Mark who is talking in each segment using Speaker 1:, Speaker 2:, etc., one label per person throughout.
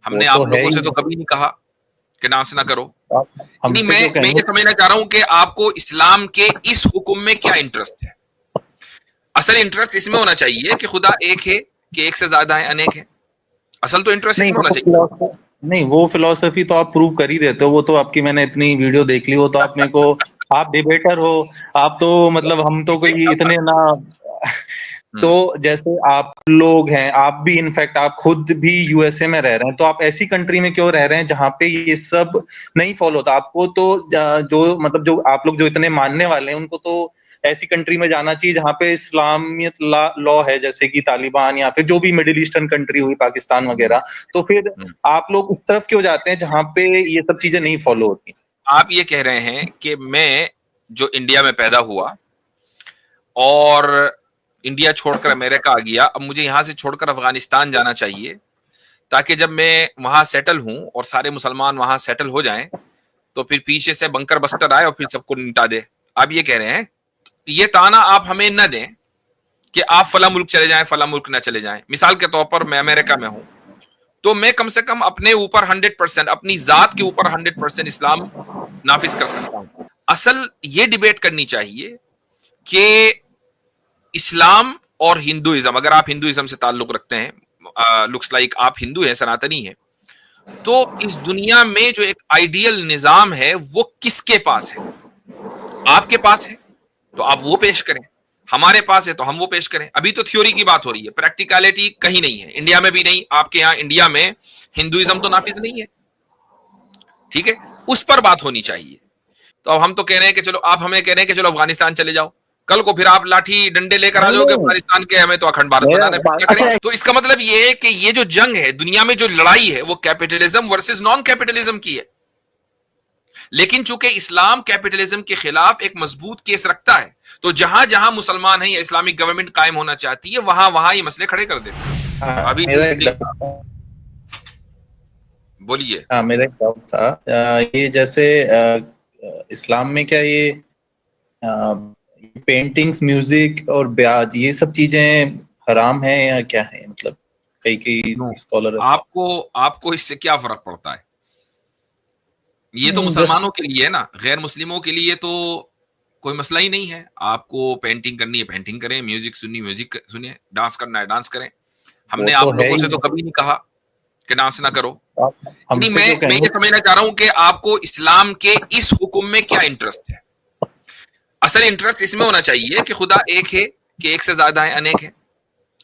Speaker 1: हमने
Speaker 2: वो तो
Speaker 1: आप
Speaker 2: है
Speaker 1: लोगों
Speaker 2: ही।
Speaker 1: से तो कभी नहीं कहा कि डांस ना करो।
Speaker 2: आप
Speaker 1: नहीं,
Speaker 2: हमसे
Speaker 1: मैं
Speaker 2: क्यों
Speaker 1: मैं
Speaker 2: कहेंगे?
Speaker 1: ये समझना चाह रहा हूं कि आपको इस्लाम के इस हुक्म में क्या इंटरेस्ट है। असल इंटरेस्ट इसमें होना चाहिए कि खुदा एक है, कि एक से ज्यादा है, अनेक है। असल तो इंटरेस्ट
Speaker 2: नहीं
Speaker 1: इसमें होना
Speaker 2: वो
Speaker 1: चाहिए।
Speaker 2: फिलोसफी नहीं, वो फिलोसफी तो आप प्रूव कर ही देते हो। वो तो आपकी मैंने इतनी वीडियो देख ली। वो तो आप मेरे को, आप डिबेटर हो। आप तो मतलब हम तो कोई इतने ना। तो
Speaker 1: हम्म।
Speaker 2: जैसे आप लोग हैं, आप भी इनफैक्ट आप खुद भी यूएसए में रह रहे हैं, तो आप ऐसी कंट्री में क्यों रह रहे हैं जहाँ पे ये सब नहीं फॉलो होता? आपको तो जो मतलब जो आप लोग जो इतने मानने वाले हैं, उनको तो ऐसी कंट्री में जाना चाहिए जहाँ पे इस्लामियत लॉ है, जैसे कि तालिबान या फिर जो भी मिडिल ईस्टर्न कंट्री हुई, पाकिस्तान वगैरह। तो फिर
Speaker 1: हम्म।
Speaker 2: आप लोग उस तरफ क्यों जाते हैं जहाँ पे ये सब चीजें नहीं फॉलो होती?
Speaker 1: आप ये कह रहे हैं कि मैं जो इंडिया में पैदा हुआ और इंडिया छोड़कर अमेरिका आ गया, अब मुझे यहां से छोड़कर अफगानिस्तान जाना चाहिए, ताकि जब मैं वहां सेटल हूं और सारे मुसलमान वहां सेटल हो जाएं, तो फिर पीछे से बंकर बस्टर आए और फिर सबको निपटा दे। आप ये कह रहे हैं। ये ताना आप हमें न दें कि आप फला मुल्क चले जाएं, फला मुल्क न चले जाएं। मिसाल के तौर पर मैं अमेरिका में हूं, तो मैं कम से कम अपने ऊपर 100%, अपनी जात के ऊपर 100% इस्लाम नाफिज कर सकता हूं। असल ये डिबेट करनी चाहिए कि इस्लाम और हिंदुइज्म, अगर आप हिंदुइज्म से ताल्लुक रखते हैं, लुक्स लाइक आप हिंदू हैं, सनातनी हैं, तो इस दुनिया में जो एक आइडियल निजाम है वो किसके पास है? आपके पास है तो आप वो पेश करें, हमारे पास है तो हम वो पेश करें। अभी तो थ्योरी की बात हो रही है, प्रैक्टिकलिटी कहीं नहीं है, इंडिया में भी नहीं, आपके यहां इंडिया में हिंदुइज्म तो नाफिज नहीं है। ठीक है, उस पर बात होनी चाहिए। तो अब हम तो कह रहे हैं कि चलो, आप हमें कह रहे हैं कि चलो अफगानिस्तान चले जाओ, कल को फिर आप लाठी डंडे लेकर आ
Speaker 2: नहीं
Speaker 1: जाओगे
Speaker 2: नहीं,
Speaker 1: अफगानिस्तान के, हमें तो अखंड भारत
Speaker 2: मेरा
Speaker 1: बनाना है, फिर क्या करें?
Speaker 2: अच्छा।
Speaker 1: तो इसका मतलब ये है कि ये जो जंग है दुनिया में, जो लड़ाई है, वो कैपिटलिज्म वर्सेस नॉन कैपिटलिज्म की है। लेकिन चूंकि इस्लाम कैपिटलिज्म के खिलाफ एक मजबूत केस रखता है, तो जहां जहां मुसलमान हैं या इस्लामिक गवर्नमेंट कायम होना चाहती है, वहां वहां ये मसले खड़े कर देते हैं।
Speaker 2: हाँ,
Speaker 1: अभी
Speaker 2: मेरा एक डाउट था।
Speaker 1: बोलिए।
Speaker 2: हाँ, मेरा एक डाउट था। ये जैसे इस्लाम में क्या ये पेंटिंग्स, म्यूजिक और ब्याज, ये सब चीजें हराम है या क्या है? मतलब कई कई
Speaker 1: नो,
Speaker 2: स्कॉलर ऐसा।
Speaker 1: आपको आपको इससे क्या फर्क पड़ता है? ये तो
Speaker 2: नहीं, जस्ट
Speaker 1: मुसलमानों के लिए है ना, गैर मुस्लिमों के लिए तो कोई मसला ही नहीं है। आपको पेंटिंग करनी है पेंटिंग करें, म्यूजिक सुननी म्यूजिक सुनिए, डांस करना है डांस करें।
Speaker 2: वो
Speaker 1: हमने
Speaker 2: तो
Speaker 1: आप
Speaker 2: है
Speaker 1: लोगों से
Speaker 2: ही।
Speaker 1: तो कभी नहीं कहा कि डांस ना करो।
Speaker 2: आप
Speaker 1: नहीं,
Speaker 2: हमसे क्यों
Speaker 1: मैं
Speaker 2: कहेंगे?
Speaker 1: ये समझना चाह रहा हूं कि आपको इस्लाम के इस हुक्म में क्या इंटरेस्ट है। असल इंटरेस्ट इसमें होना चाहिए कि खुदा एक है, कि एक से ज्यादा है, अनेक है।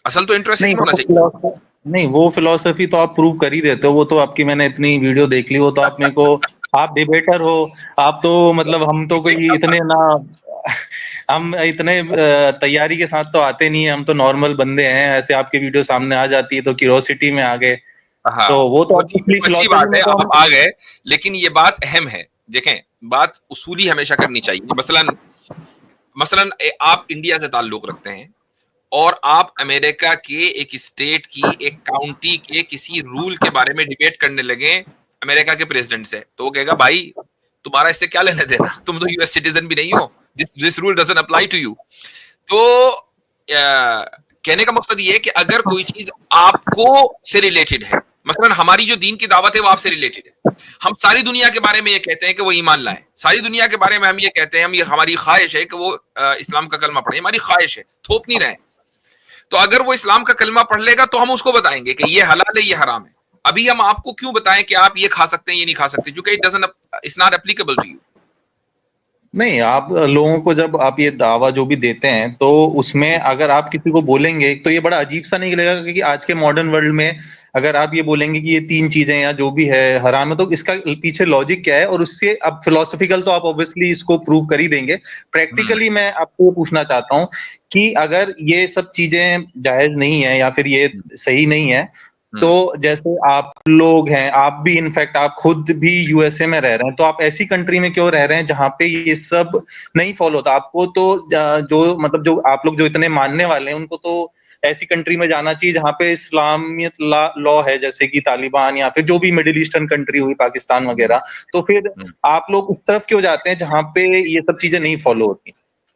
Speaker 1: असल तो इंटरेस्ट
Speaker 2: नहीं
Speaker 1: इसमें होना
Speaker 2: वो
Speaker 1: चाहिए।
Speaker 2: फिलोसफी नहीं, वो फिलोसफी तो आप प्रूव कर ही देते हो। वो तो आपकी मैंने इतनी वीडियो देख ली। वो तो आप मेरे को, आप डिबेटर हो। आप तो मतलब हम तो कोई इतने ना। हम इतने तैयारी के साथ तो आते नहीं है। हम तो नॉर्मल बंदे हैं। ऐसे आपकी वीडियो सामने आ जाती है तो क्यूरोसिटी में आ गए। तो
Speaker 1: हाँ,
Speaker 2: वो तो
Speaker 1: वो ठीक है,
Speaker 2: ऑब्वियसली
Speaker 1: वो अच्छी
Speaker 2: फिलोसफी
Speaker 1: बात
Speaker 2: में
Speaker 1: है,
Speaker 2: तो
Speaker 1: आप
Speaker 2: हम।
Speaker 1: आ गए। लेकिन ये बात अहम है। देखें, बात उसूली हमेशा करनी चाहिए। मसलन मसलन आप इंडिया से ताल्लुक रखते हैं और आप अमेरिका के एक स्टेट की, एक काउंटी के किसी रूल के बारे में डिबेट करने लगे अमेरिका के प्रेसिडेंट से, तो वो कहेगा भाई तुम्हारा इससे क्या लेना देना, तुम तो यूएस सिटीजन भी नहीं हो, this rule doesn't apply to you. तो कहने का मकसद ये है कि अगर कोई चीज आपको से रिलेटेड है, मसलन हमारी जो दीन की दावत है वो आपसे रिलेटेड है, हम सारी दुनिया के बारे में ये कहते हैं कि वो ईमान लाए, सारी दुनिया के बारे में हम ये कहते हैं, हम ये हमारी ख्वाहिश है कि वो इस्लाम का कलमा पढ़े, हमारी ख्वाहिश है, थोप नहीं रहे। तो अगर वो इस्लाम का कलमा पढ़ लेगा तो हम उसको बताएंगे कि ये हलाल है, ये हराम है। अभी हम आपको क्यों बताएं कि आप ये खा सकते हैं, ये नहीं खा सकते, क्योंकि it doesn't, it's not applicable to you.
Speaker 2: नहीं, आप लोगों को जब आप ये दावा जो भी देते हैं, तो उसमें अगर आप किसी को बोलेंगे तो ये बड़ा अजीब सा नहीं लगेगा? क्योंकि आज के मॉडर्न वर्ल्ड में अगर आप ये बोलेंगे कि ये तीन चीजें या जो भी है हराम है, तो इसका पीछे लॉजिक क्या है? और उससे अब फिलोसफिकल तो आप ऑब्वियसली इसको प्रूव कर ही देंगे। प्रैक्टिकली मैं आपको पूछना चाहता हूँ कि अगर ये सब चीजें जायज नहीं है या फिर ये सही नहीं है, तो जैसे आप लोग हैं, आप भी इनफैक्ट आप खुद भी यूएसए में रह रहे हैं, तो आप ऐसी कंट्री में क्यों रह रहे हैं जहाँ पे ये सब नहीं फॉलो होता? आपको तो जो मतलब जो आप लोग जो इतने मानने वाले हैं, उनको तो ऐसी कंट्री में जाना चाहिए जहाँ पे इस्लामियत लॉ है, जैसे कि तालिबान या फिर जो भी मिडिल ईस्टर्न कंट्री हुई, पाकिस्तान वगैरह। तो फिर आप लोग उस तरफ क्यों जाते हैं जहाँ पे ये सब चीजें नहीं फॉलो होती?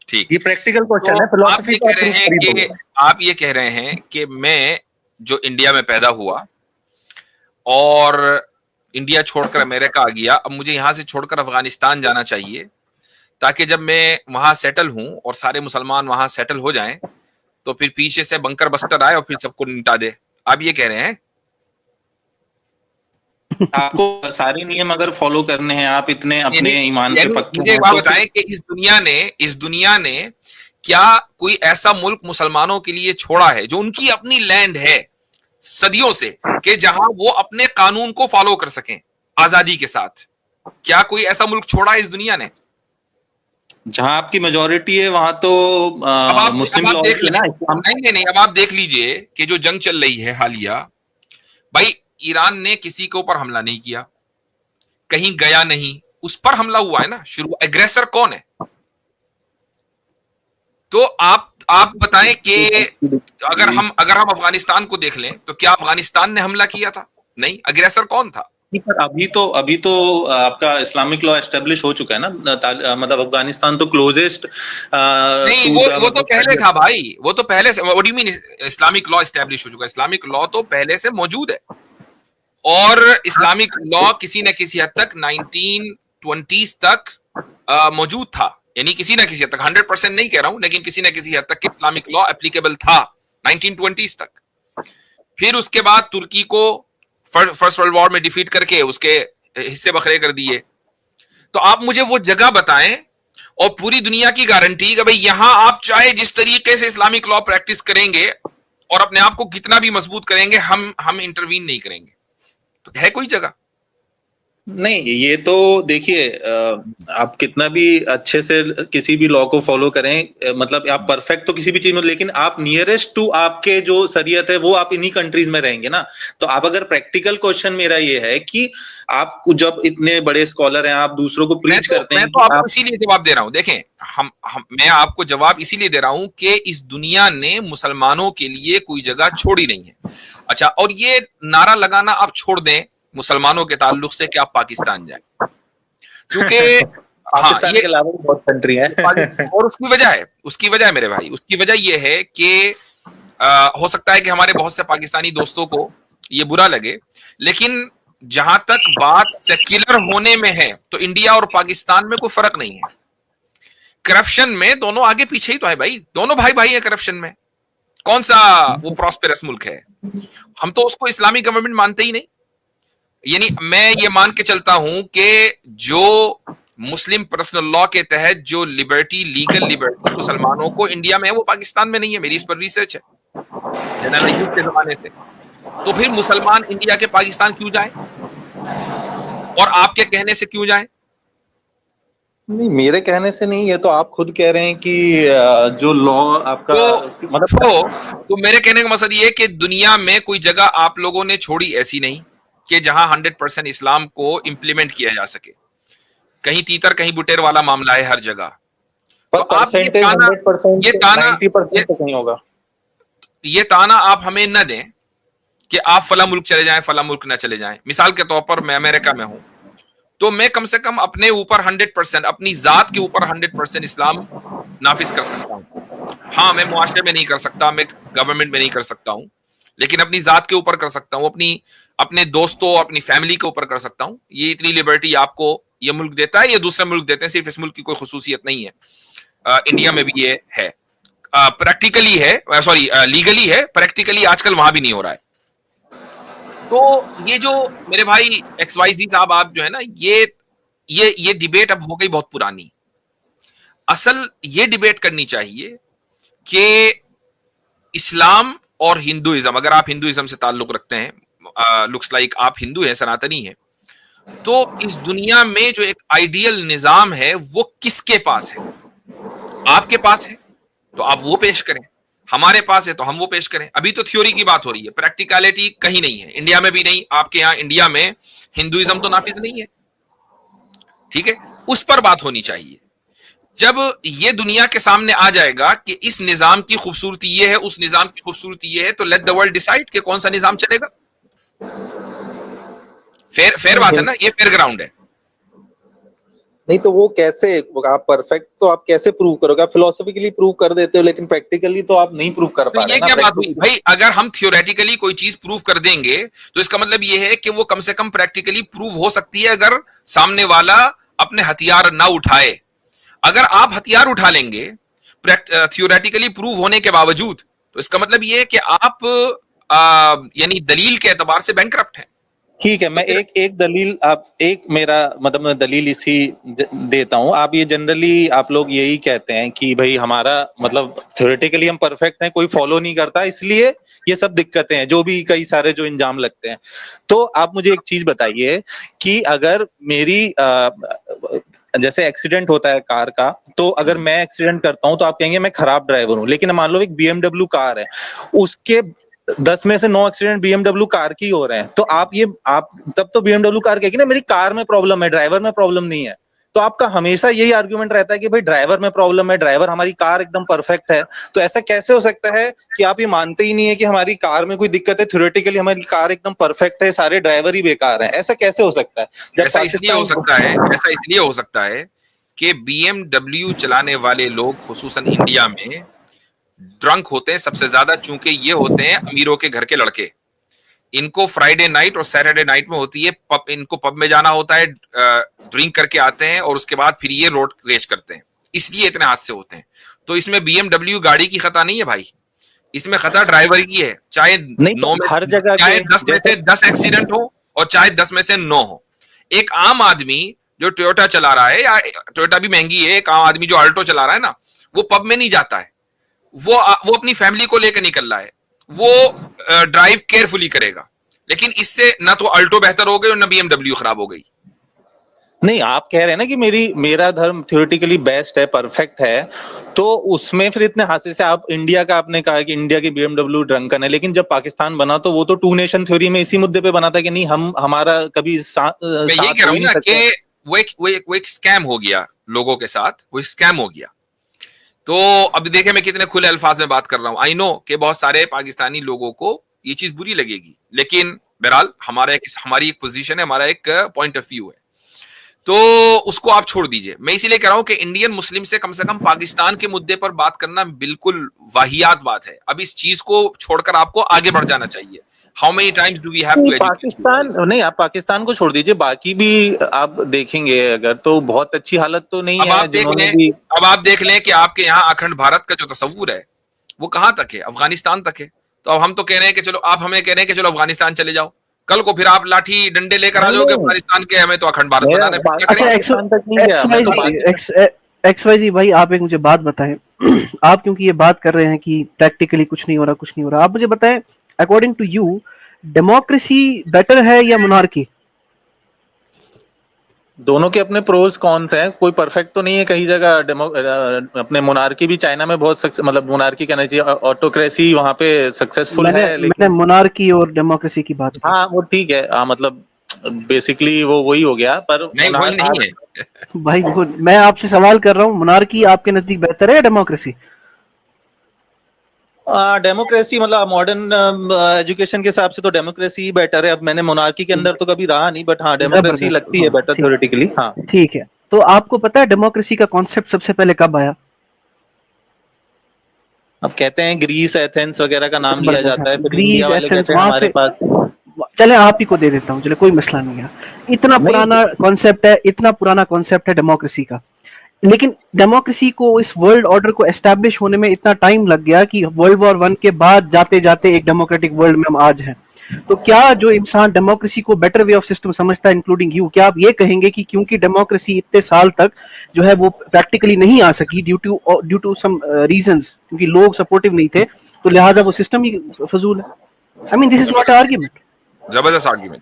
Speaker 1: ठीक।
Speaker 2: ये प्रैक्टिकल
Speaker 1: तो
Speaker 2: क्वेश्चन है,
Speaker 1: आप
Speaker 2: फिलोसफी
Speaker 1: ये
Speaker 2: तो
Speaker 1: कह
Speaker 2: आप
Speaker 1: रहे
Speaker 2: प्रूव
Speaker 1: हैं
Speaker 2: कर ही
Speaker 1: कि
Speaker 2: दोगे।
Speaker 1: आप ये कह रहे हैं कि मैं जो इंडिया में पैदा हुआ और इंडिया छोड़कर अमेरिका आ गया, अब मुझे यहां से छोड़कर अफगानिस्तान जाना चाहिए ताकि जब मैं वहां सेटल हूं और सारे मुसलमान वहां सेटल हो जाएं तो फिर पीछे से बंकर बस्टर आए और फिर सबको निपटा दे। आप ये कह रहे हैं?
Speaker 2: आपको सारे नियम अगर फॉलो करने हैं, आप इतने अपने ईमान पे पक्के
Speaker 1: मुझे
Speaker 2: हैं,
Speaker 1: एक बात
Speaker 2: तो
Speaker 1: बताएं कि इस दुनिया ने क्या कोई ऐसा मुल्क मुसलमानों के लिए छोड़ा है जो उनकी अपनी लैंड है सदियों से, कि जहां वो अपने कानून को फॉलो कर सकें आजादी के साथ? क्या कोई ऐसा मुल्क छोड़ा है इस दुनिया ने?
Speaker 2: जहां आपकी मेजोरिटी है वहां तो मुस्लिम
Speaker 1: अब आप
Speaker 2: लॉ
Speaker 1: देख
Speaker 2: है
Speaker 1: लें,
Speaker 2: ना।
Speaker 1: नहीं, अब आप देख लीजिए कि जो जंग चल रही है हालिया, भाई ईरान ने किसी के ऊपर हमला नहीं किया, कहीं गया नहीं, उस पर हमला हुआ है ना। शुरू एग्रेसर कौन है? तो आप बताएं कि अगर हम अफगानिस्तान को देख लें तो क्या अफगानिस्तान ने हमला किया था? नहीं। अग्रेसर कौन था?
Speaker 2: पर अभी तो आपका इस्लामिक लॉ एस्टेब्लिश हो चुका है ना, मतलब अफगानिस्तान तो क्लोजेस्ट
Speaker 1: नहीं, वो तो पहले था भाई, वो तो पहले से। What do you mean Islamic law establish हो चुका है? इस्लामिक लॉ तो पहले से मौजूद है, और इस्लामिक लॉ किसी न किसी हद तक 1920s तक मौजूद था। यानी किसी न किसी हद तक, 100% नहीं कह रहा हूं, लेकिन किसी न किसी हद तक इस्लामिक लॉ एप्लीकेबल था 1920s तक। फिर उसके बाद तुर्की को फर्स्ट वर्ल्ड वॉर में डिफीट करके उसके हिस्से बखरे कर दिए। तो आप मुझे वो जगह बताएं और पूरी दुनिया की गारंटी कि भाई यहां आप चाहे जिस तरीके से इस्लामिक लॉ प्रैक्टिस करेंगे और अपने आप को कितना भी मजबूत करेंगे, हम इंटरवीन नहीं करेंगे। तो है कोई जगह?
Speaker 2: नहीं, ये तो देखिए, आप कितना भी अच्छे से किसी भी लॉ को फॉलो करें, मतलब आप परफेक्ट तो किसी भी चीज में, लेकिन आप नियरेस्ट टू आपके जो शरीयत है वो आप इन्हीं कंट्रीज में रहेंगे ना। तो आप अगर प्रैक्टिकल क्वेश्चन मेरा ये है कि आप जब इतने बड़े स्कॉलर हैं, आप दूसरों को प्रीच करते
Speaker 1: मैं
Speaker 2: हैं
Speaker 1: तो
Speaker 2: कि
Speaker 1: आपको
Speaker 2: आप,
Speaker 1: इसीलिए जवाब दे रहा हूं। देखें, मैं आपको जवाब इसीलिए दे रहा हूं कि इस दुनिया ने मुसलमानों के लिए कोई जगह छोड़ी नहीं है। अच्छा, और ये नारा लगाना आप छोड़ दें मुसलमानों के ताल्लुक से कि आप पाकिस्तान जाएं, क्योंकि हाँ,
Speaker 2: पाकिस्तान
Speaker 1: ये
Speaker 2: के अलावा भी बहुत कंट्री है।
Speaker 1: और उसकी वजह है मेरे भाई, उसकी वजह यह है कि हो सकता है कि हमारे बहुत से पाकिस्तानी दोस्तों को ये बुरा लगे, लेकिन जहां तक बात सेक्युलर होने में है तो इंडिया और पाकिस्तान में कोई फर्क नहीं है। करप्शन में दोनों आगे पीछे ही तो है भाई, दोनों भाई भाई है करप्शन में। कौन सा वो प्रॉस्पेरस मुल्क है? हम तो उसको इस्लामिक गवर्नमेंट मानते ही नहीं। यानी मैं ये मान के चलता हूं कि जो मुस्लिम पर्सनल लॉ के तहत जो लिबर्टी, लीगल लिबर्टी मुसलमानों को इंडिया में है, वो पाकिस्तान में नहीं है। मेरी इस पर रिसर्च है जनरल अय्यूब के जमाने से। तो फिर मुसलमान इंडिया के पाकिस्तान क्यों जाए, और आपके कहने से क्यों जाए?
Speaker 2: नहीं, मेरे कहने से नहीं, ये तो आप खुद कह रहे हैं कि जो लॉ आपका
Speaker 1: तो मेरे कहने का मकसद ये है कि दुनिया में कोई जगह आप लोगों ने छोड़ी ऐसी नहीं कि जहां 100% इस्लाम को इंप्लीमेंट किया जा सके। कहीं तीतर कहीं बुटेर वाला मामला है हर जगह।
Speaker 2: पर
Speaker 1: तो आप ये
Speaker 2: 100%
Speaker 1: ताना
Speaker 2: 90% तो नहीं होगा।
Speaker 1: ये ताना आप हमें न दें कि आप फला मुल्क चले जाएं, फला मुल्क न चले जाएं। मिसाल के तौर पर मैं अमेरिका में हूं, तो मैं कम से कम अपने ऊपर 100%, अपनी जात के ऊपर 100% इस्लाम नाफिज कर सकता हूं। हाँ, मैं मुआशरे में नहीं कर सकता, मैं गवर्नमेंट में नहीं कर सकता हूं, लेकिन अपनी जात के ऊपर कर सकता हूं, अपने दोस्तों, अपनी फैमिली के ऊपर कर सकता हूं। ये इतनी लिबर्टी आपको ये मुल्क देता है, ये दूसरे मुल्क देते हैं। सिर्फ इस मुल्क की कोई खुसूसियत नहीं है, इंडिया में भी ये है। प्रैक्टिकली है, सॉरी लीगली है, प्रैक्टिकली आजकल वहां भी नहीं हो रहा है। तो ये जो मेरे भाई XYZ साहब, आप जो है ना, ये डिबेट अब हो गई बहुत पुरानी। असल ये डिबेट करनी चाहिए कि इस्लाम और हिंदुइज्म, अगर आप हिंदुइज्म से ताल्लुक रखते हैं, लुक्स लाइक आप हिंदू हैं, सनातनी हैं, तो इस दुनिया में जो एक आइडियल निजाम है वो किसके पास है? आपके पास है तो आप वो पेश करें, हमारे पास है तो हम वो पेश करें। अभी तो थ्योरी की बात हो रही है, प्रैक्टिकलिटी कहीं नहीं है, इंडिया में भी नहीं। आपके यहां इंडिया में हिंदुइज्म तो नाफिज नहीं है, ठीक है? उस पर बात होनी चाहिए। जब ये दुनिया के सामने आ जाएगा कि इस निजाम की खूबसूरती ये है, उस निजाम की खूबसूरती ये है, तो लेट द वर्ल्ड डिसाइड कि कौन सा निजाम चलेगा। फेयर बात है ना, ये फेयर ग्राउंड है।
Speaker 2: नहीं तो वो कैसे, आप परफेक्ट तो आप कैसे प्रूव करोगे? आप फिलोसॉफिकली प्रूव कर देते हो लेकिन प्रैक्टिकली तो आप नहीं प्रूव कर
Speaker 1: तो
Speaker 2: पा रहे
Speaker 1: ये
Speaker 2: ना।
Speaker 1: क्या बात हुई भाई? अगर हम थियोरेटिकली कोई चीज प्रूव कर देंगे तो इसका मतलब ये है कि वो कम से कम प्रैक्टिकली प्रूव हो सकती है, अगर सामने वाला अपने हथियार ना उठाए। अगर आप हथियार उठा लेंगे थियोरेटिकली प्रूव होने के बावजूद, तो इसका मतलब ये है कि आप यानी दलील के एतबार से बैंकरप्ट हैं।
Speaker 2: ठीक है, मैं एक एक दलील, आप एक मेरा मतलब मैं दलील इसी देता हूँ। आप ये जनरली आप लोग यही कहते हैं कि भाई हमारा मतलब थ्योरेटिकली हम परफेक्ट हैं, कोई फॉलो नहीं करता, इसलिए ये सब दिक्कतें हैं, जो भी कई सारे जो इंजाम लगते हैं। तो आप मुझे एक चीज बताइए कि अगर मेरी जैसे एक्सीडेंट होता है कार का, तो अगर मैं एक्सीडेंट करता हूं तो आप कहेंगे मैं खराब ड्राइवर हूं। लेकिन मान लो एक बीएमडब्ल्यू कार है, उसके 10 में से 9 एक्सीडेंट बीएमडब्ल्यू कार की हो रहे हैं, तो आप तब तो बीएमडब्ल्यू कार कहेगी ना मेरी कार में प्रॉब्लम है, ड्राइवर में प्रॉब्लम नहीं है। तो आपका हमेशा यही आर्गुमेंट रहता है कि भाई ड्राइवर में प्रॉब्लम है, ड्राइवर, हमारी कार एकदम परफेक्ट है। तो ऐसा कैसे हो सकता है कि आप ये मानते ही नहीं है कि हमारी कार में कोई दिक्कत है, थ्योरेटिकली हमारी कार एकदम परफेक्ट है, सारे ड्राइवर ही बेकार हैं? ऐसा कैसे हो सकता है जब
Speaker 1: ऐसा इसलिए हो
Speaker 2: पाकिस्तान।
Speaker 1: सकता है, ऐसा इसलिए हो सकता है कि बीएमडब्ल्यू चलाने वाले लोग खुसूसन इंडिया में ड्रंक होते हैं सबसे ज्यादा, चूंकि ये होते हैं अमीरों के घर के लड़के। इनको फ्राइडे नाइट और सैटरडे नाइट में होती है पब, इनको पब में जाना होता है, ड्रिंक करके आते हैं और उसके बाद फिर ये रोड रेस करते हैं, इसलिए इतने हादसे होते हैं। तो इसमें बीएमडब्ल्यू गाड़ी की खता नहीं है भाई, इसमें खता ड्राइवर की है। चाहे
Speaker 2: नहीं तो
Speaker 1: 9 में
Speaker 2: हर जगह
Speaker 1: चाहे
Speaker 2: के
Speaker 1: 10 में से 10 एक्सीडेंट हो और चाहे 10 में से 9 हो। एक आम आदमी जो टोयोटा चला रहा है, या टोयोटा भी महंगी है, एक आम आदमी जो अल्टो चला रहा है ना, वो पब में नहीं जाता है, वो अपनी फैमिली को लेकर निकल रहा है, वो ड्राइव केयरफुली करेगा। लेकिन इससे ना तो अल्टो बेहतर हो गई और ना बीएमडब्ल्यू खराब हो गई।
Speaker 2: नहीं, आप कह रहे हैं ना कि मेरा धर्म थ्योरेटिकली बेस्ट है, परफेक्ट है, तो उसमें फिर इतने हादसे से आप इंडिया का आपने कहा कि इंडिया की बीएमडब्ल्यू ड्रंकन है, लेकिन जब पाकिस्तान बना तो वो तो टू नेशन थ्योरी में इसी मुद्दे पे बना था कि नहीं हम हमारा कभी
Speaker 1: मैं यही
Speaker 2: साथ
Speaker 1: कह रहा
Speaker 2: हो ही
Speaker 1: हूं
Speaker 2: नहीं
Speaker 1: ना
Speaker 2: सकते।
Speaker 1: कि वो एक स्कैम हो गया लोगों के साथ, वो स्कैम हो गया। तो अब देखे मैं कितने खुले अल्फाज में बात कर रहा हूं। आई नो कि बहुत सारे पाकिस्तानी लोगों को ये चीज बुरी लगेगी, लेकिन बहरहाल हमारी एक पोजीशन है, हमारा एक पॉइंट ऑफ व्यू है, तो उसको आप छोड़ दीजिए। मैं इसीलिए कह रहा हूं कि इंडियन मुस्लिम से कम पाकिस्तान के मुद्दे पर बात करना बिल्कुल वाहियात बात है। अब इस चीज को छोड़कर आपको आगे बढ़ जाना चाहिए। How many times do we have
Speaker 2: नहीं,
Speaker 1: to educate you
Speaker 2: Pakistan
Speaker 1: guys?
Speaker 2: नहीं, आप पाकिस्तान को छोड़ दीजिए, बाकी भी आप देखेंगे अगर तो बहुत अच्छी हालत तो नहीं
Speaker 1: अब
Speaker 2: है
Speaker 1: आप देख
Speaker 2: जिन्होंने
Speaker 1: लें,
Speaker 2: भी।
Speaker 1: अब आप देख लें कि आपके यहाँ अखंड भारत का जो तस्वुर है वो कहां तक है? अफगानिस्तान तक है। तो अब हम तो कह रहे हैं कि चलो, आप हमें कह रहे हैं कि चलो अफगानिस्तान चले जाओ, कल को फिर आप लाठी डंडे लेकर आ
Speaker 2: नहीं
Speaker 1: जाओगे
Speaker 2: नहीं,
Speaker 1: अफगानिस्तान के, हमें तो अखंड भारत
Speaker 2: मेरा
Speaker 1: बनाना है, फिर क्या
Speaker 3: अच्छा,
Speaker 1: करेंगे?
Speaker 2: पाकिस्तान तक नहीं गया,
Speaker 3: एक्स
Speaker 2: मैं
Speaker 3: वाई
Speaker 2: तो
Speaker 3: जी
Speaker 2: बाकी।
Speaker 3: एक्स वाई जी भाई, आप एक मुझे बात बताएं। आप क्योंकि ये बात कर रहे हैं कि प्रैक्टिकली कुछ नहीं हो रहा, कुछ नहीं हो रहा, आप मुझे बताएं, according to you, democracy better है या मोनार्की?
Speaker 2: दोनों के अपने प्रोज कॉन्स हैं, कोई परफेक्ट तो नहीं है कहीं जगह। अपने मोनार्की भी चाइना में बहुत मतलब मोनार्की कहना चाहिए, ऑटोक्रेसी वहां पे सक्सेसफुल
Speaker 3: मैंने
Speaker 2: है,
Speaker 3: मैंने
Speaker 2: लेकिन
Speaker 3: मोनार्की और डेमोक्रेसी की बात की।
Speaker 2: हाँ वो ठीक है। हाँ मतलब बेसिकली वो वही हो गया, पर
Speaker 1: नहीं, वही नहीं है।
Speaker 3: भाई वो मैं आपसे सवाल कर रहा हूँ, मोनार्की आपके नजदीक बेहतर है या डेमोक्रेसी?
Speaker 2: डेमोक्रेसी मतलब मॉडर्न एजुकेशन के हिसाब से तो डेमोक्रेसी ही बेटर है। अब मैंने मोनार्की के अंदर तो कभी रहा नहीं, बट हाँ डेमोक्रेसी
Speaker 3: जबरदस्त,
Speaker 2: लगती है
Speaker 3: हाँ,
Speaker 2: बेटर
Speaker 3: ठीक,
Speaker 2: थ्योरेटिकली। हाँ,
Speaker 3: ठीक है। तो आपको पता है डेमोक्रेसी का कॉन्सेप्ट सबसे पहले कब आया?
Speaker 2: अब कहते हैं ग्रीस, एथेंस वगैरह का नाम लिया
Speaker 3: जबरदस्त,
Speaker 2: जाता है,
Speaker 3: हाँ,
Speaker 2: फिर
Speaker 3: ग्रीस,
Speaker 2: इंडिया वाले
Speaker 3: एथेंस,
Speaker 2: कहते हैं
Speaker 3: वहां
Speaker 2: हमारे
Speaker 3: से।
Speaker 2: पास।
Speaker 3: चले आप ही को दे देता हूँ, चले कोई मसला नहीं है। इतना
Speaker 2: नहीं
Speaker 3: पुराना कॉन्सेप्ट है, इतना पुराना कॉन्सेप्ट है डेमोक्रेसी का। लेकिन डेमोक्रेसी को, इस वर्ल्ड ऑर्डर को एस्टैब्लिश होने में इतना टाइम लग गया कि वर्ल्ड वॉर वन के बाद जाते जाते एक डेमोक्रेटिक वर्ल्ड में हम आज हैं। तो क्या जो इंसान डेमोक्रेसी को बेटर वे ऑफ सिस्टम समझता है, इंक्लूडिंग यू, क्या आप ये कहेंगे कि क्योंकि डेमोक्रेसी इतने साल तक जो है वो प्रैक्टिकली नहीं आ सकी ड्यू टू सम रीजंस, क्योंकि लोग सपोर्टिव नहीं थे, तो लिहाजा वो सिस्टम ही फजूल है? I mean, this is not argument.
Speaker 1: जबरदस्त आर्ग्यूमेंट।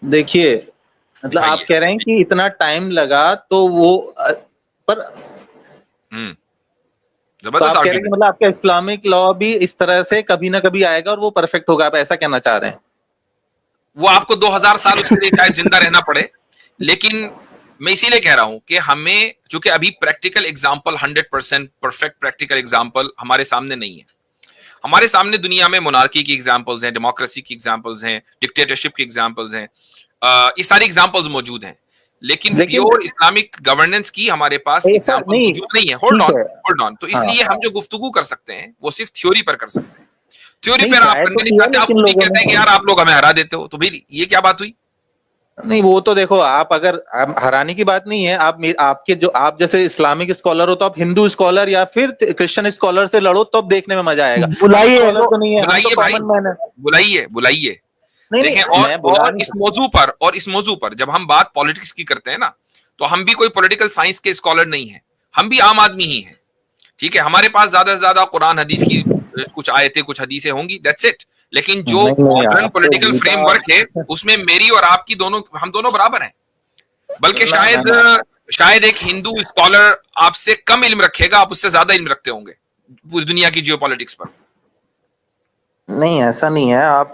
Speaker 2: देखिए, मतलब आप
Speaker 1: बताइए।
Speaker 2: कह रहे हैं कि इतना टाइम लगा तो वो पर
Speaker 1: हम्म,
Speaker 2: तो
Speaker 1: जबरदस्त
Speaker 2: आप कह रहे हैं कि
Speaker 1: आर्ग्यूमेंट।
Speaker 2: मतलब आपका इस्लामिक लॉ भी इस तरह से कभी ना कभी आएगा और वो परफेक्ट होगा, आप ऐसा कहना चाह रहे हैं?
Speaker 1: वो आपको 2000 साल उसके लिए शायद जिंदा रहना पड़े, लेकिन मैं इसीलिए कह रहा हूं कि हमें, चूंकि अभी practical example 100% perfect practical example हमारे सामने नहीं है। हमारे सामने दुनिया में मोनार्की की एग्जाम्पल्स हैं, डेमोक्रेसी की एग्जाम्पल्स हैं, डिक्टेटरशिप की एग्जाम्पल्स हैं, ये सारी एग्जांपल्स मौजूद हैं, लेकिन प्योर इस्लामिक गवर्नेंस की हमारे पास एग्जांपल मौजूद नहीं है। Hold on. तो इसलिए हम जो गुफ्तगू कर सकते हैं वो सिर्फ थ्योरी पर कर सकते हैं। थ्योरी पर आप करने नहीं चाहते, आप खुद ही कहते हैं कि यार आप लोग हमें हरा देते हो, तो भाई ये क्या बात हुई?
Speaker 2: नहीं, वो तो देखो, आप अगर हराने की बात नहीं है, आपके जो आप जैसे इस्लामिक स्कॉलर हो तो आप हिंदू स्कॉलर या फिर क्रिश्चियन स्कॉलर से लड़ो, तो अब देखने में मजा आएगा।
Speaker 3: बुलाइए
Speaker 2: तो नहीं है,
Speaker 1: बुलाइए भाई, बुलाइए। देखें, और इस मौजू पर जब हम बात पॉलिटिक्स की करते हैं ना, तो हम भी कोई पॉलिटिकल साइंस के स्कॉलर नहीं है, हम भी आम आदमी ही हैं। ठीक है, हमारे पास ज्यादा से ज्यादा कुरान हदीस की कुछ आयतें, कुछ हदीसें होंगी, दैट्स इट। लेकिन जो मॉडर्न पॉलिटिकल फ्रेमवर्क है उसमें मेरी और आपकी हम दोनों बराबर हैं। बल्कि शायद एक हिंदू स्कॉलर आपसे कम इल्म रखेगा, आप उससे ज्यादा इल्म रखते होंगे पूरी दुनिया की जियोपॉलिटिक्स पर।
Speaker 2: नहीं, ऐसा नहीं है। आप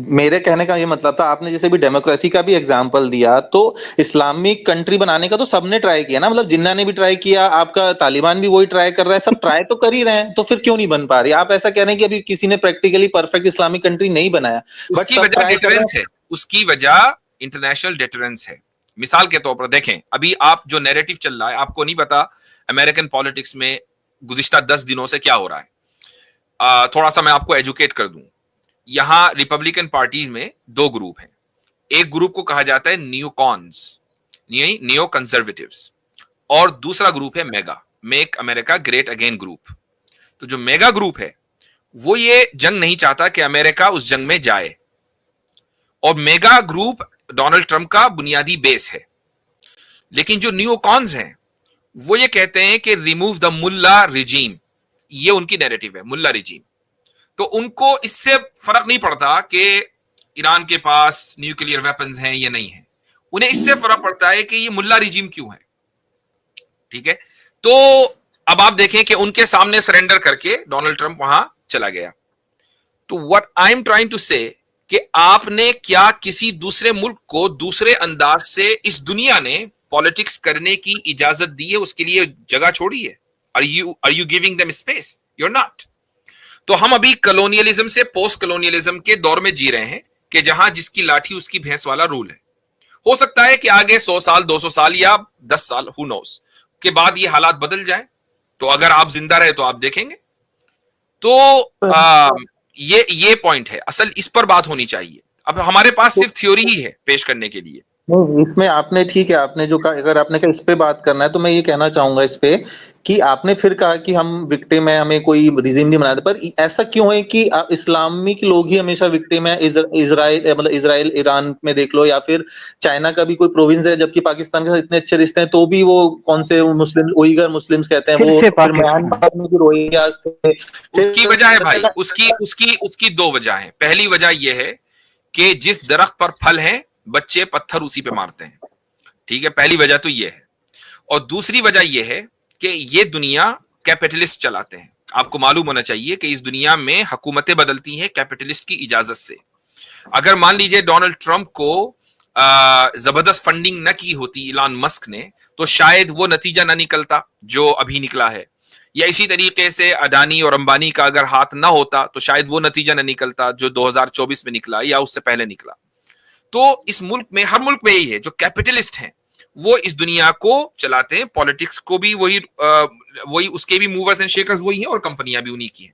Speaker 2: मेरे कहने का ये मतलब था, आपने जैसे भी डेमोक्रेसी का भी एग्जांपल दिया, तो इस्लामिक कंट्री बनाने का तो सबने ट्राई किया ना, मतलब जिन्ना ने भी ट्राई किया, आपका तालिबान भी वही ट्राई कर रहा है, सब ट्राई तो कर ही रहे हैं, तो फिर क्यों नहीं बन पा रही? आप ऐसा कह रहे हैं कि अभी किसी ने प्रैक्टिकली परफेक्ट इस्लामिक कंट्री नहीं बनाया,
Speaker 1: उसकी वजह डिटरेंस है, उसकी वजह इंटरनेशनल डिटरेंस है। मिसाल के तौर पर देखें, अभी आप जो नैरेटिव चल रहा है, आपको नहीं पता अमेरिकन पॉलिटिक्स में गुज़िश्ता 10 दिनों से क्या हो रहा है। थोड़ा सा मैं आपको एजुकेट कर दूं। यहां रिपब्लिकन पार्टी में दो ग्रुप हैं। एक ग्रुप को कहा जाता है न्यूकॉन्स, नियो कंजर्वेटिव्स, और दूसरा ग्रुप है mega, make America great again group. तो जो मेगा ग्रुप है वो ये जंग नहीं चाहता कि अमेरिका उस जंग में जाए, और मेगा ग्रुप डोनाल्ड ट्रंप का बुनियादी बेस है। लेकिन जो न्यूकॉन्स हैं वो ये कहते हैं कि रिमूव द मुल्ला रिजीम, ये उनकी नैरेटिव है, मुल्ला रिजीम। तो उनको इससे फर्क नहीं पड़ता कि ईरान के पास न्यूक्लियर वेपन्स हैं या नहीं है, उन्हें इससे फर्क पड़ता है कि ये मुल्ला रिजीम क्यों है। ठीक है, तो अब आप देखें कि उनके सामने सरेंडर करके डोनाल्ड ट्रंप वहां चला गया। तो what I am trying to say कि आपने क्या किसी दूसरे मुल्क को दूसरे अंदाज से इस दुनिया ने पॉलिटिक्स करने की इजाजत दी है, उसके लिए जगह छोड़ी है? Are you giving them space? You're not. तो हम अभी कॉलोनियलिज्म से पोस्ट कॉलोनियलिज्म के दौर में जी रहे हैं कि जहां जिसकी लाठी उसकी भैंस वाला रूल है। हो सकता है कि आगे 100 साल 200 साल या 10 साल, who knows, के बाद ये हालात बदल जाए। तो अगर आप जिंदा रहे तो आप देखेंगे। तो ये पॉइंट है, असल इस पर बात होनी चाहिए। अब हमारे पास सिर्फ थ्योरी ही है पेश करने के लिए।
Speaker 2: नहीं, इसमें आपने ठीक है, आपने जो कहा, अगर आपने कहा इस पे बात करना है, तो मैं ये कहना चाहूंगा इस पे कि आपने फिर कहा कि हम विक्टिम है, हमें कोई रिजीम नहीं बनाते, पर ऐसा क्यों है कि इस्लामिक लोग ही हमेशा विक्टिम है? इजराइल, मतलब इजराइल, ईरान में देख लो, या फिर चाइना का भी कोई प्रोविंस है, जबकि पाकिस्तान के साथ इतने अच्छे रिश्ते हैं, तो भी वो कौन से मुस्लिम, उइगर मुस्लिम्स कहते हैं, वो फिर म्यांमार में भी रोहिंग्यास थे।
Speaker 1: उसकी वजह है भाई, उसकी दो वजह है। पहली वजह यह है कि जिस दरख्त पर फल है बच्चे पत्थर उसी पे मारते हैं। ठीक है, पहली वजह तो यह है। और दूसरी वजह यह है कि ये दुनिया कैपिटलिस्ट चलाते हैं। आपको मालूम होना चाहिए कि इस दुनिया में हुकूमतें बदलती हैं कैपिटलिस्ट की इजाजत से। अगर मान लीजिए डोनाल्ड ट्रंप को जबरदस्त फंडिंग न की होती इलॉन मस्क ने, तो शायद वो नतीजा ना निकलता जो अभी निकला है। या इसी तरीके से अडानी और अंबानी का अगर हाथ ना होता तो शायद वो नतीजा ना निकलता जो 2024 में निकला या उससे पहले निकला। तो इस मुल्क में, हर मुल्क में यही है, जो कैपिटलिस्ट हैं वो इस दुनिया को चलाते हैं। पॉलिटिक्स को भी वही उसके भी मूवर्स एंड शेकर्स वही हैं, और कंपनियां भी उन्हीं की हैं।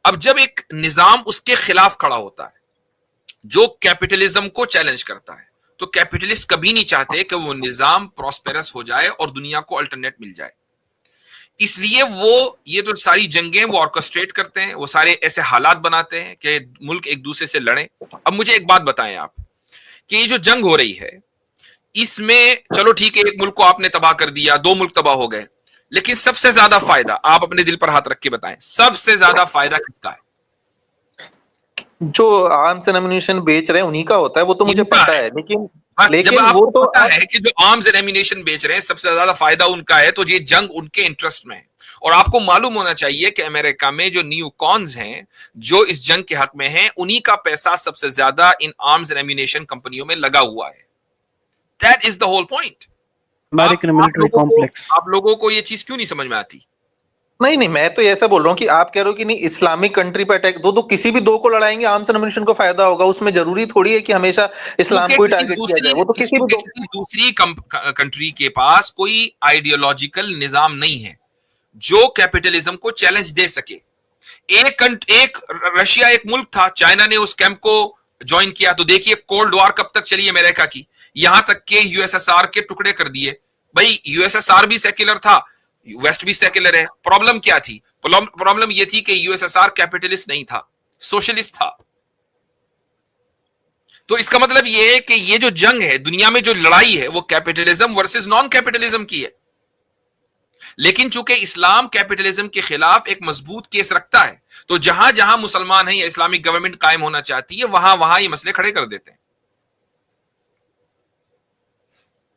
Speaker 1: अब जब एक निजाम उसके खिलाफ खड़ा होता है जो कैपिटलिज्म को चैलेंज करता है, तो कैपिटलिस्ट कभी नहीं चाहते कि वो निजाम प्रॉस्पेरस हो जाए और दुनिया को अल्टरनेट मिल जाए। इसलिए वो ये तो सारी जंगें वो ऑर्केस्ट्रेट करते हैं, वो सारे ऐसे हालात बनाते हैं कि मुल्क एक दूसरे से लड़े। अब मुझे एक बात बताएं आप कि ये जो जंग हो रही है, इसमें चलो ठीक है, एक मुल्क को आपने तबाह कर दिया, 2 मुल्क तबाह हो गए, लेकिन सबसे ज्यादा फायदा, आप अपने दिल पर हाथ रख के बताएं, सबसे ज्यादा फायदा किसका है?
Speaker 2: जो आर्म्स एंड एम्युनिशन बेच रहे हैं उन्हीं का होता है, वो तो मुझे पता है। लेकिन
Speaker 1: जब आपको तो पता है कि जो आर्म्स एंड एम्युनिशन बेच रहे हैं सबसे ज्यादा फायदा उनका है, तो ये जंग उनके इंटरेस्ट में है। और आपको मालूम होना चाहिए कि अमेरिका में जो न्यू कॉन्स हैं, जो इस जंग के हक में हैं, उन्हीं का पैसा सबसे ज्यादा इन आर्म्स एंड एम्युनिशन कंपनियों में लगा हुआ है। That is the whole point.
Speaker 3: American military complex.
Speaker 1: आप लोगों को ये चीज क्यों नहीं समझ में आती?
Speaker 2: नहीं नहीं, मैं तो ऐसा बोल रहा हूँ कि आप कह रहे हो कि नहीं इस्लामिक कंट्री पे अटैक, दो किसी भी दो को लड़ाएंगे, आर्म्स एंड अम्यूनिशन को फायदा होगा, उसमें जरूरी थोड़ी है कि हमेशा इस्लाम को ही टारगेट किया जाए, वो तो किसी भी दो
Speaker 1: किसी दूसरी कंट्री के पास कोई आइडियोलॉजिकल निजाम नहीं है जो कैपिटलिज्म को चैलेंज दे सके। एक रशिया एक मुल्क था, चाइना ने उस कैंप को ज्वाइन किया, तो देखिए कोल्ड वॉर कब तक चली अमेरिका की, यहां तक के यूएसएसआर के टुकड़े कर दिए। भाई यूएसएसआर भी सेक्युलर था, वेस्ट भी सेक्युलर है, प्रॉब्लम क्या थी? प्रॉब्लम यह थी कि यूएसएसआर कैपिटलिस्ट नहीं था, सोशलिस्ट था। तो इसका मतलब यह है कि ये जो जंग है, दुनिया में जो लड़ाई है, वो कैपिटलिज्म वर्सेस नॉन कैपिटलिज्म की है। लेकिन चूंकि इस्लाम कैपिटलिज्म के खिलाफ एक मजबूत केस रखता है, तो जहां जहां मुसलमान हैं या इस्लामिक गवर्नमेंट कायम होना चाहती है, वहां वहां ये मसले खड़े कर देते हैं।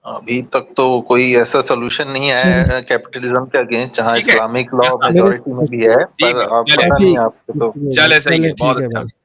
Speaker 2: अभी तक तो कोई ऐसा सोल्यूशन नहीं आया है कैपिटलिज्म के अगेंस्ट जहां
Speaker 1: ठीक है,
Speaker 2: इस्लामिक लॉ मेजोरिटी में भी है,
Speaker 1: ठीक
Speaker 2: पर
Speaker 1: है,
Speaker 2: अब
Speaker 1: चले
Speaker 2: पता नहीं आपको तो
Speaker 1: चले, सही है, बहुत
Speaker 4: ठीक है
Speaker 1: अच्छा।
Speaker 4: भाई।